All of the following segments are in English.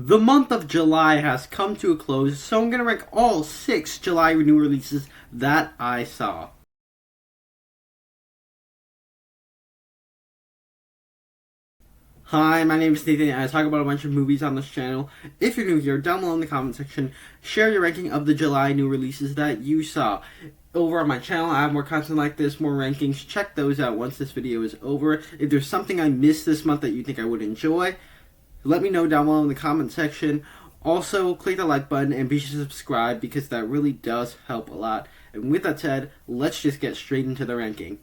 The month of July has come to a close, so I'm going to rank all 6 July new releases that I saw. Hi, my name is Nathan, and I talk about a bunch of movies on this channel. If you're new here, down below in the comment section, share your ranking of the July new releases that you saw. Over on my channel, I have more content like this, more rankings. Check those out once this video is over. If there's something I missed this month that you think I would enjoy, let me know down below in the comment section. Also, click the like button and be sure to subscribe because that really does help a lot. And with that said, let's just get straight into the ranking.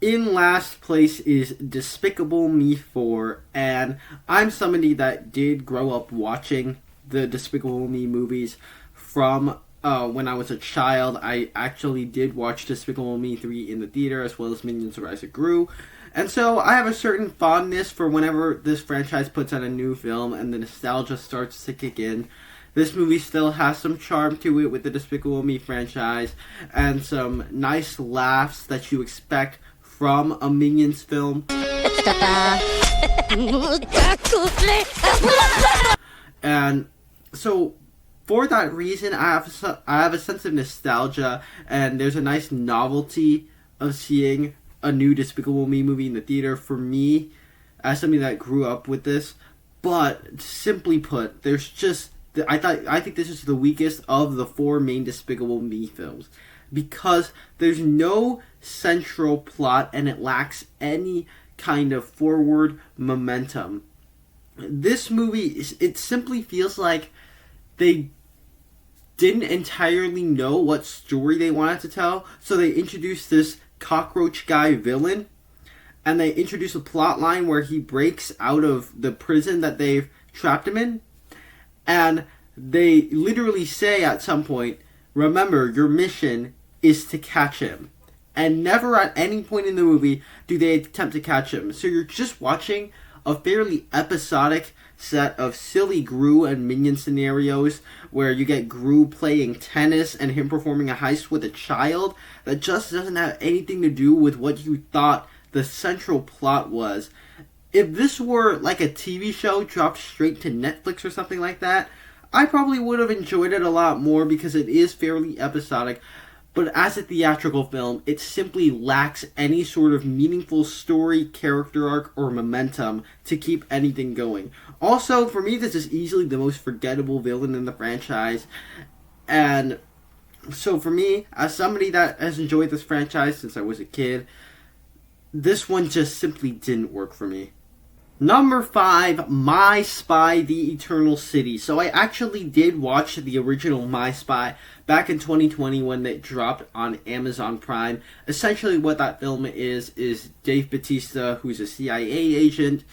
In last place is Despicable Me 4, and I'm somebody that did grow up watching the Despicable Me movies from when I was a child. I actually did watch Despicable Me 3 in the theater as well as Minions Rise of Gru. And so I have a certain fondness for whenever this franchise puts out a new film and the nostalgia starts to kick in. This movie still has some charm to it with the Despicable Me franchise and some nice laughs that you expect from a Minions film. And so for that reason, I have a sense of nostalgia, and there's a nice novelty of seeing a new Despicable Me movie in the theater for me as somebody that grew up with this. But simply put, there's just I think this is the weakest of the 4 main Despicable Me films because there's no central plot and it lacks any kind of forward momentum. This movie, it simply feels like they didn't entirely know what story they wanted to tell, so they introduced this cockroach guy villain, and they introduce a plot line where he breaks out of the prison that they've trapped him in, and they literally say at some point, remember, your mission is to catch him. And never at any point in the movie do they attempt to catch him. So you're just watching a fairly episodic set of silly Gru and Minion scenarios where you get Gru playing tennis and him performing a heist with a child that just doesn't have anything to do with what you thought the central plot was. If this were like a TV show dropped straight to Netflix or something like that, I probably would have enjoyed it a lot more because it is fairly episodic. But as a theatrical film, it simply lacks any sort of meaningful story, character arc, or momentum to keep anything going. Also, for me, this is easily the most forgettable villain in the franchise. And so for me, as somebody that has enjoyed this franchise since I was a kid, this one just simply didn't work for me. Number 5, My Spy, The Eternal City. So I actually did watch the original My Spy back in 2020 when it dropped on Amazon Prime. Essentially what that film is Dave Bautista, who's a CIA agent,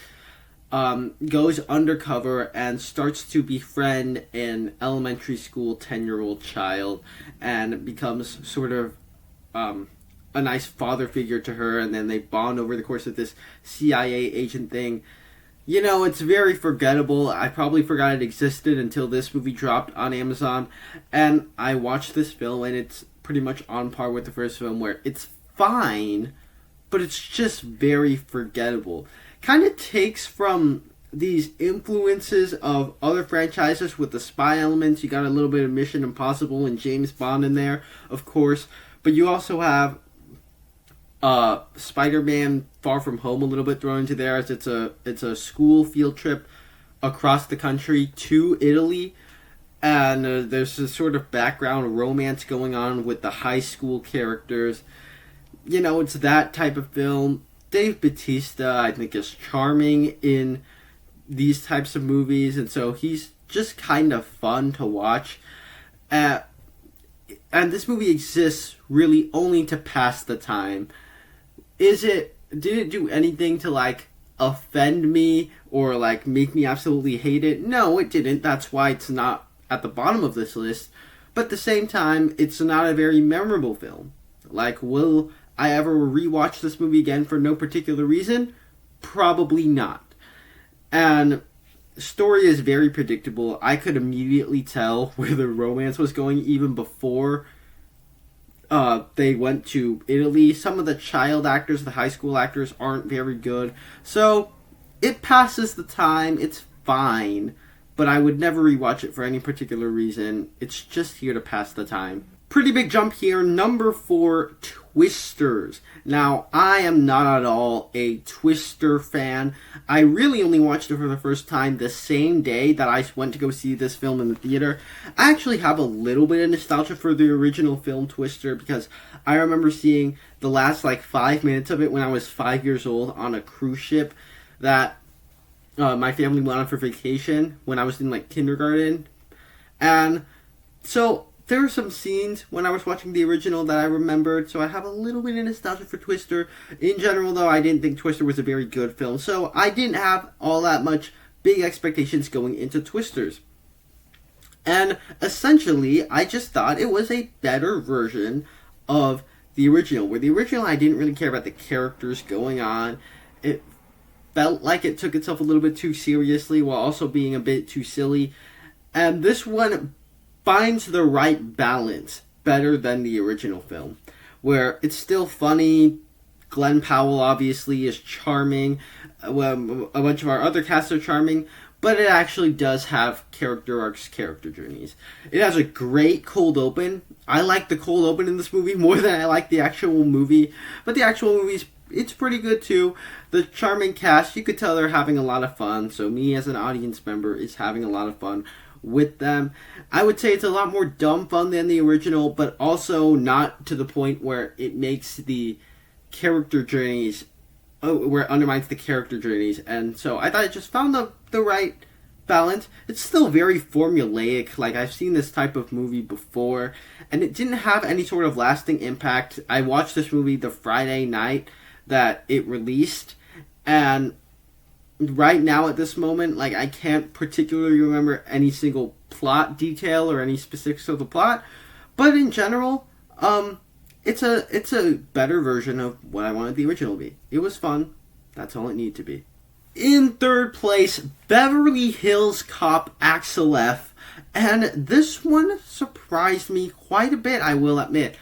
goes undercover and starts to befriend an elementary school 10-year-old child and becomes sort of a nice father figure to her, and then they bond over the course of this CIA agent thing. You know, it's very forgettable. I probably forgot it existed until this movie dropped on Amazon, and I watched this film, and it's pretty much on par with the first film, where it's fine, but it's just very forgettable. Kind of takes from these influences of other franchises with the spy elements. You got a little bit of Mission Impossible and James Bond in there, of course, but you also have Spider-Man Far From Home a little bit thrown into there, as it's a school field trip across the country to Italy, and there's a sort of background romance going on with the high school characters. You know, it's that type of film. Dave Bautista, I think, is charming in these types of movies, and so he's just kind of fun to watch. And this movie exists really only to pass the time. Did it do anything to, like, offend me or, like, make me absolutely hate it? No, it didn't. That's why it's not at the bottom of this list. But at the same time, it's not a very memorable film. Like, will I ever rewatch this movie again for no particular reason? Probably not. And the story is very predictable. I could immediately tell where the romance was going even before they went to Italy. Some of the child actors, the high school actors, aren't very good. So, it passes the time. It's fine. but I would never rewatch it for any particular reason. It's just here to pass the time. Pretty big jump here. Number 4, Twisters. Now, I am not at all a Twister fan. I really only watched it for the first time the same day that I went to go see this film in the theater. I actually have a little bit of nostalgia for the original film Twister because I remember seeing the last 5 minutes of it when I was 5 years old on a cruise ship that my family went on for vacation when I was in kindergarten. And so there were some scenes when I was watching the original that I remembered, so I have a little bit of nostalgia for Twister. In general, though, I didn't think Twister was a very good film, so I didn't have all that much big expectations going into Twisters. And essentially, I just thought it was a better version of the original, where the original I didn't really care about the characters going on. It felt like it took itself a little bit too seriously while also being a bit too silly. And this one finds the right balance better than the original film, where it's still funny. Glenn Powell obviously is charming. A bunch of our other casts are charming, but it actually does have character arcs, character journeys. It has a great cold open. I like the cold open in this movie more than I like the actual movie, but the actual movie's it's pretty good too. The charming cast, you could tell they're having a lot of fun, so me as an audience member is having a lot of fun with them. I would say it's a lot more dumb fun than the original, but also not to the point where it makes the character journeys, where it undermines the character journeys. And so I thought it just found the right balance. It's still very formulaic. I've seen this type of movie before, and it didn't have any sort of lasting impact. I watched this movie the Friday night that it released, and right now at this moment, I can't particularly remember any single plot detail or any specifics of the plot, but in general, it's a better version of what I wanted the original to be. It was fun. That's all it needed to be. In third place, Beverly Hills Cop Axel F. And this one surprised me quite a bit, I will admit.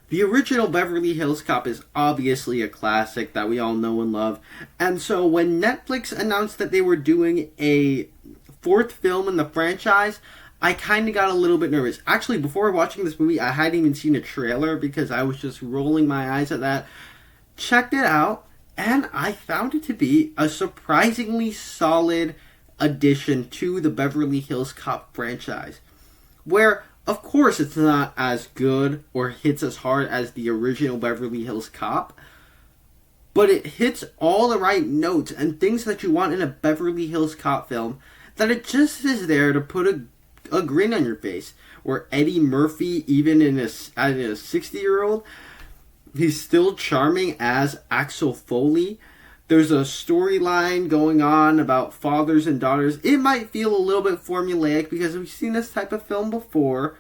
The original Beverly Hills Cop is obviously a classic that we all know and love. And so when Netflix announced that they were doing a 4th film in the franchise, I kind of got a little bit nervous. Actually, before watching this movie, I hadn't even seen a trailer because I was just rolling my eyes at that. Checked it out, and I found it to be a surprisingly solid addition to the Beverly Hills Cop franchise. Where, of course, it's not as good or hits as hard as the original Beverly Hills Cop, but it hits all the right notes and things that you want in a Beverly Hills Cop film, that it just is there to put a grin on your face. Where Eddie Murphy, even as a 60-year-old, he's still charming as Axel Foley. There's a storyline going on about fathers and daughters. It might feel a little bit formulaic because we've seen this type of film before,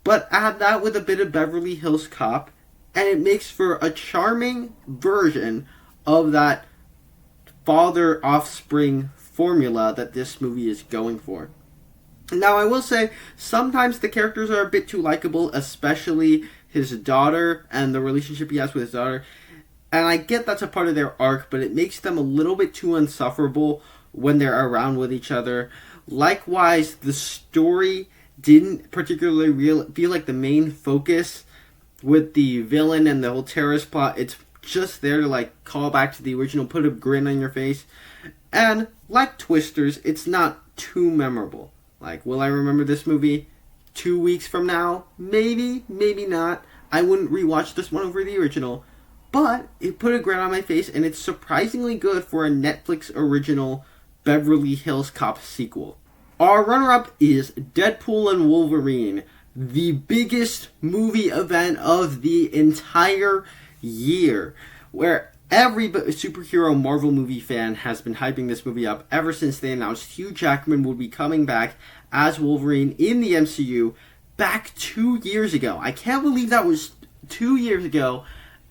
but add that with a bit of Beverly Hills Cop, and it makes for a charming version of that father-offspring formula that this movie is going for. Now, I will say, sometimes the characters are a bit too likable, especially his daughter and the relationship he has with his daughter. And I get that's a part of their arc, but it makes them a little bit too insufferable when they're around with each other. Likewise, the story didn't particularly feel like the main focus with the villain and the whole terrorist plot. It's just there to call back to the original, put a grin on your face. And like Twisters, it's not too memorable. Will I remember this movie 2 weeks from now? Maybe, maybe not. I wouldn't rewatch this one over the original. But it put a grin on my face, and it's surprisingly good for a Netflix original Beverly Hills Cop sequel. Our runner-up is Deadpool and Wolverine, the biggest movie event of the entire year, where every superhero Marvel movie fan has been hyping this movie up ever since they announced Hugh Jackman would be coming back as Wolverine in the MCU back 2 years ago. I can't believe that was 2 years ago.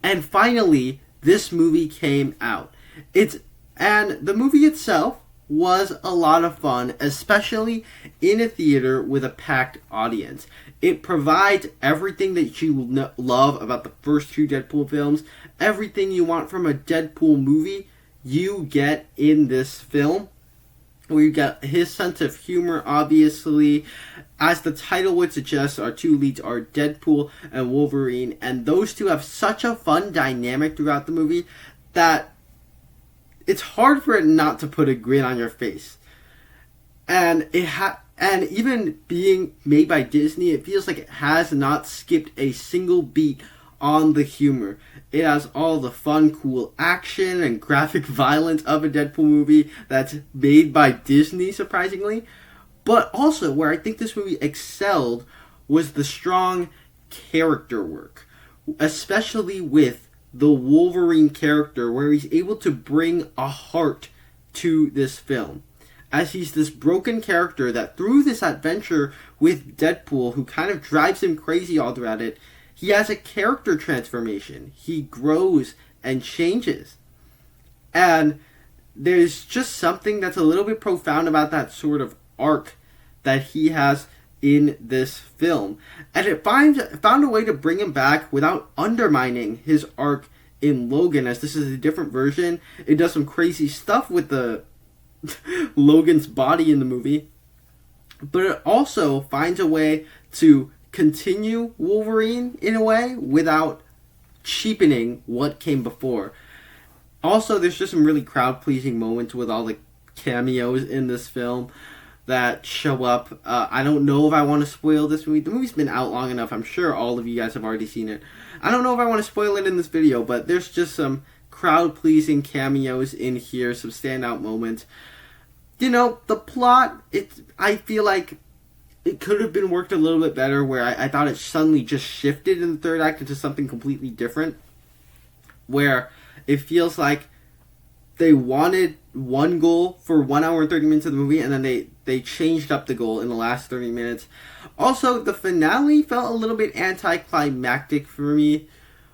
And finally, this movie came out. And the movie itself was a lot of fun, especially in a theater with a packed audience. It provides everything that you love about the first 2 Deadpool films. Everything you want from a Deadpool movie, you get in this film. where you get his sense of humor, obviously. As the title would suggest, our two leads are Deadpool and Wolverine, and those two have such a fun dynamic throughout the movie that it's hard for it not to put a grin on your face. And and even being made by Disney, it feels like it has not skipped a single beat on the humor. It has all the fun, cool action and graphic violence of a Deadpool movie that's made by Disney, surprisingly. But also, where I think this movie excelled was the strong character work, especially with the Wolverine character, where he's able to bring a heart to this film. As he's this broken character that through this adventure with Deadpool, who kind of drives him crazy all throughout it, he has a character transformation. He grows and changes. And there's just something that's a little bit profound about that sort of arc that he has in this film. And it found a way to bring him back without undermining his arc in Logan, as this is a different version. It does some crazy stuff with the Logan's body in the movie. But it also finds a way to continue Wolverine in a way without cheapening what came before. Also, there's just some really crowd-pleasing moments with all the cameos in this film that show up. I don't know if I want to spoil this movie. The movie's been out long enough. I'm sure all of you guys have already seen it. I don't know if I want to spoil it in this video, but there's just some crowd-pleasing cameos in here, some standout moments. You know, the plot, I feel like it could have been worked a little bit better, where I thought it suddenly just shifted in the third act into something completely different, where it feels like they wanted one goal for 1 hour and 30 minutes of the movie, and then they changed up the goal in the last 30 minutes. Also, the finale felt a little bit anticlimactic for me,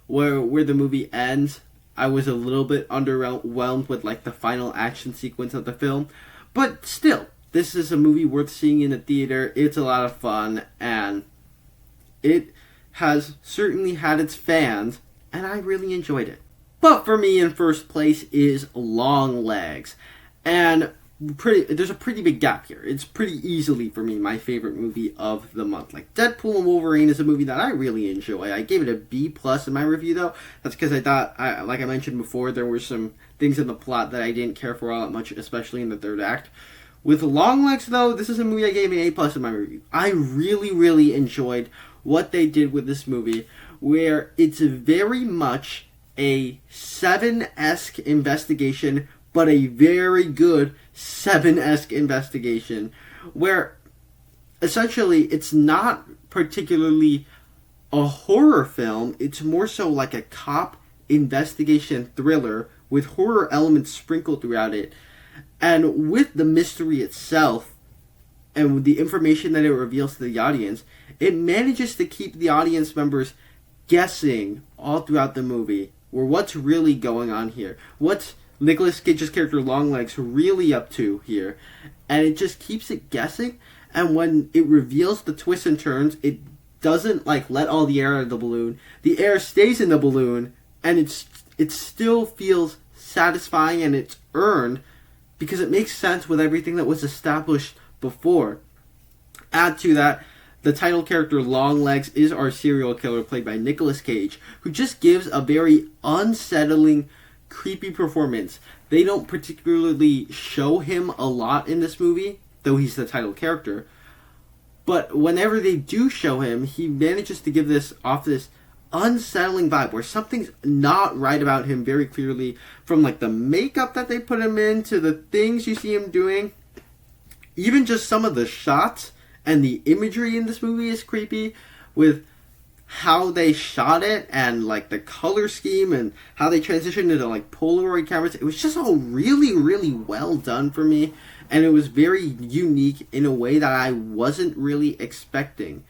where the movie ends. I was a little bit underwhelmed with like the final action sequence of the film, but still, this is a movie worth seeing in the theater. It's a lot of fun, and it has certainly had its fans, and I really enjoyed it. But for me, in first place is Longlegs. And there's a pretty big gap here. It's pretty easily, for me, my favorite movie of the month. Like, Deadpool and Wolverine is a movie that I really enjoy. I gave it a B+ in my review, though. That's because I thought, like I mentioned before, there were some things in the plot that I didn't care for all that much, especially in the third act. With Longlegs, though, this is a movie I gave an A+ in my review. I really, really enjoyed what they did with this movie, where it's very much a Seven-esque investigation, but a very good Seven-esque investigation, where essentially it's not particularly a horror film. It's more so like a cop investigation thriller with horror elements sprinkled throughout it. And with the mystery itself and with the information that it reveals to the audience, it manages to keep the audience members guessing all throughout the movie, or what's really going on here. What's Nicolas Cage's character Longlegs really up to here? And it just keeps it guessing. And when it reveals the twists and turns, it doesn't like let all the air out of the balloon. The air stays in the balloon, and it still feels satisfying, and it's earned because it makes sense with everything that was established before. Add to that, the title character Longlegs is our serial killer, played by Nicolas Cage, who just gives a very unsettling, creepy performance. They don't particularly show him a lot in this movie, though he's the title character. But whenever they do show him, he manages to give this unsettling vibe where something's not right about him very clearly, from like the makeup that they put him in to the things you see him doing. Even just some of the shots and the imagery in this movie is creepy, with how they shot it and like the color scheme and how they transitioned into like Polaroid cameras. It was just all really, really well done for me, and it was very unique in a way that I wasn't really expecting.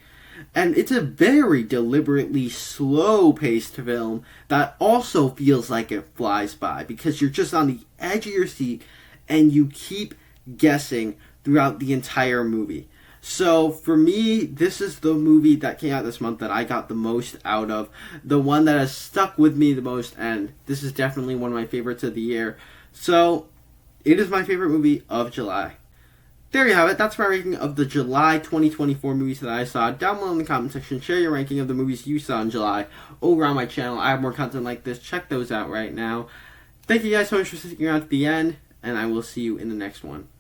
And it's a very deliberately slow-paced film that also feels like it flies by, because you're just on the edge of your seat and you keep guessing throughout the entire movie. So for me, this is the movie that came out this month that I got the most out of, the one that has stuck with me the most, and this is definitely one of my favorites of the year. So it is my favorite movie of July. there you have it. That's my ranking of the July 2024 movies that I saw. Down below in the comment section, share your ranking of the movies you saw in July over on my channel. I have more content like this. Check those out right now. Thank you guys so much for sticking around to the end, and I will see you in the next one.